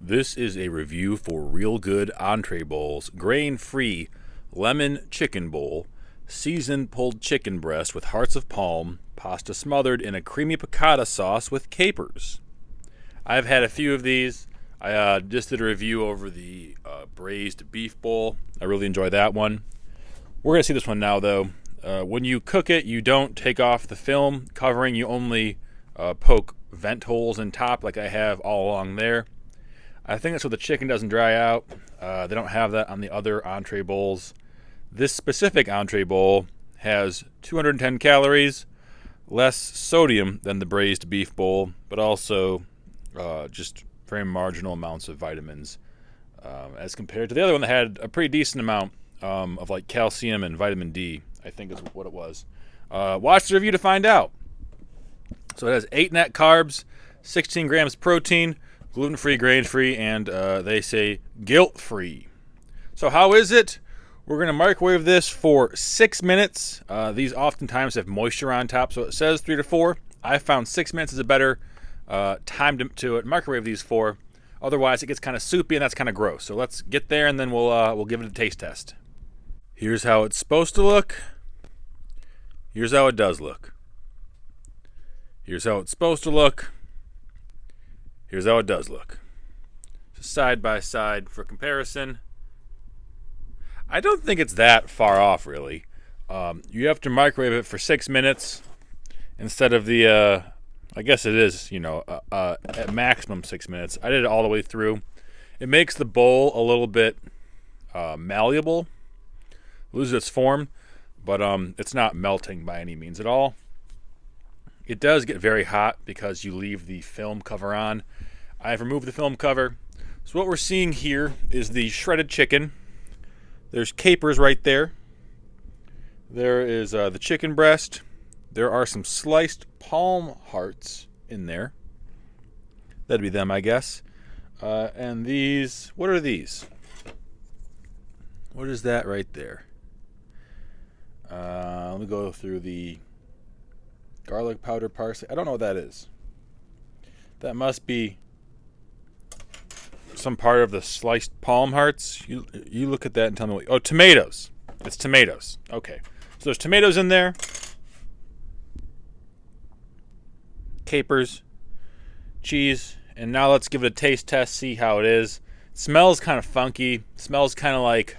This is a review for Realgood Entree Bowls, grain-free lemon chicken bowl, seasoned pulled chicken breast with hearts of palm, pasta smothered in a creamy piccata sauce with capers. I've had a few of these. I just did a review over the braised beef bowl. I really enjoy that one. We're going to see this one now, though. When you cook it, you don't take off the film covering. You only poke vent holes in top like I have all along there. I think that's so the chicken doesn't dry out. They don't have that on the other entree bowls. This specific entree bowl has 210 calories, less sodium than the braised beef bowl, but also just very marginal amounts of vitamins as compared to the other one that had a pretty decent amount of like calcium and vitamin D, I think is what it was. Watch the review to find out. So it has 8 net carbs, 16 grams protein, gluten-free, grain-free, and they say guilt-free. So how is it? We're going to microwave this for 6 minutes. These oftentimes have moisture on top, so it says 3 to 4. I found 6 minutes is a better time to microwave these for. Otherwise, it gets kind of soupy, and that's kind of gross. So let's get there, and then we'll give it a taste test. Here's how it's supposed to look. Here's how it does look. Here's how it's supposed to look. Here's how it does look. Just side by side for comparison. I don't think it's that far off, really. You have to microwave it for 6 minutes instead of the, I guess it is, at maximum 6 minutes. I did it all the way through. It makes the bowl a little bit malleable, loses its form, but it's not melting by any means at all. It does get very hot because you leave the film cover on. I've removed the film cover. So what we're seeing here is the shredded chicken. There's capers right there. There is the chicken breast. There are some sliced palm hearts in there. That'd be them, I guess. And these, what are these? What is that right there? Let me go through the garlic powder, parsley. I don't know what that is. That must be some part of the sliced palm hearts. You look at that and tell me what. Oh, tomatoes. It's tomatoes. Okay. So there's tomatoes in there. Capers. Cheese. And now let's give it a taste test, see how it is. It smells kind of funky. It smells kind of like,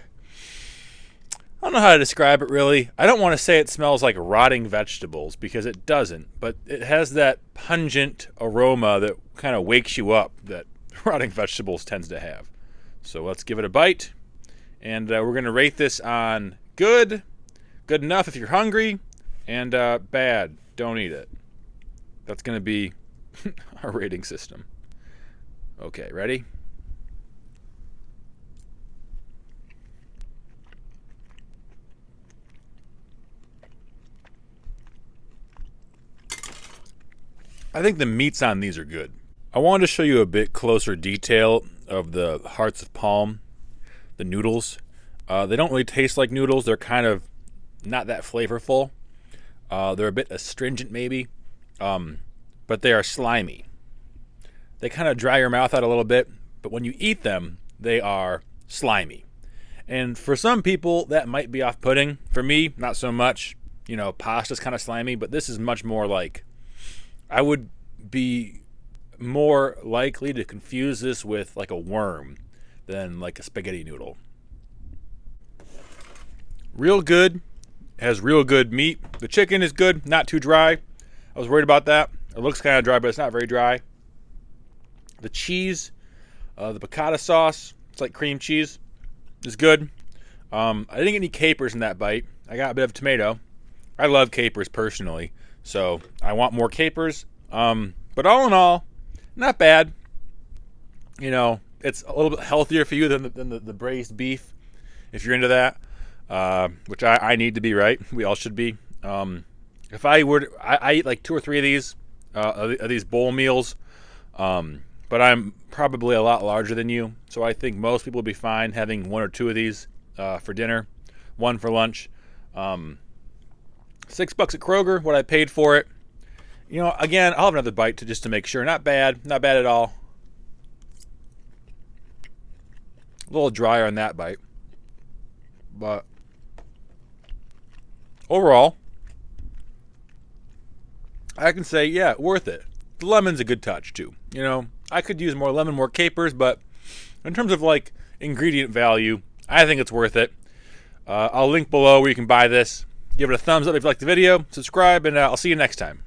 I don't know how to describe it really. I don't want to say it smells like rotting vegetables because it doesn't, but it has that pungent aroma that kind of wakes you up that rotting vegetables tends to have. So let's give it a bite, and we're going to rate this on good enough if you're hungry, and bad, don't eat it. That's going to be our rating system. Okay, ready? I think the meats on these are good. I wanted to show you a bit closer detail of the hearts of palm, the noodles. They don't really taste like noodles. They're kind of not that flavorful. They're a bit astringent maybe, but they are slimy. They kind of dry your mouth out a little bit, but when you eat them, they are slimy. And for some people, that might be off-putting. For me, not so much. Pasta's kind of slimy, but this is much more like, I would be more likely to confuse this with like a worm than like a spaghetti noodle. Realgood has real good meat. The chicken is good, not too dry. I was worried about that. It looks kind of dry, but it's not very dry. The cheese, the piccata sauce, it's like cream cheese, is good. I didn't get any capers in that bite. I got a bit of tomato. I love capers personally, so I want more capers. But all in all, not bad. It's a little bit healthier for you than the braised beef, if you're into that, which I need to be, right? We all should be. If I were to, I eat like 2 or 3 of these bowl meals, but I'm probably a lot larger than you, so I think most people would be fine having 1 or 2 of these for dinner, 1 for lunch. $6 at Kroger, what I paid for it. Again, I'll have another bite just to make sure. Not bad at all. little drier on that bite. But overall, I can say, yeah, worth it. The lemon's a good touch, too. You know, I could use more lemon, more capers, but in terms of, like, ingredient value, I think it's worth it. I'll link below where you can buy this. Give it a thumbs up if you like the video, subscribe, and I'll see you next time.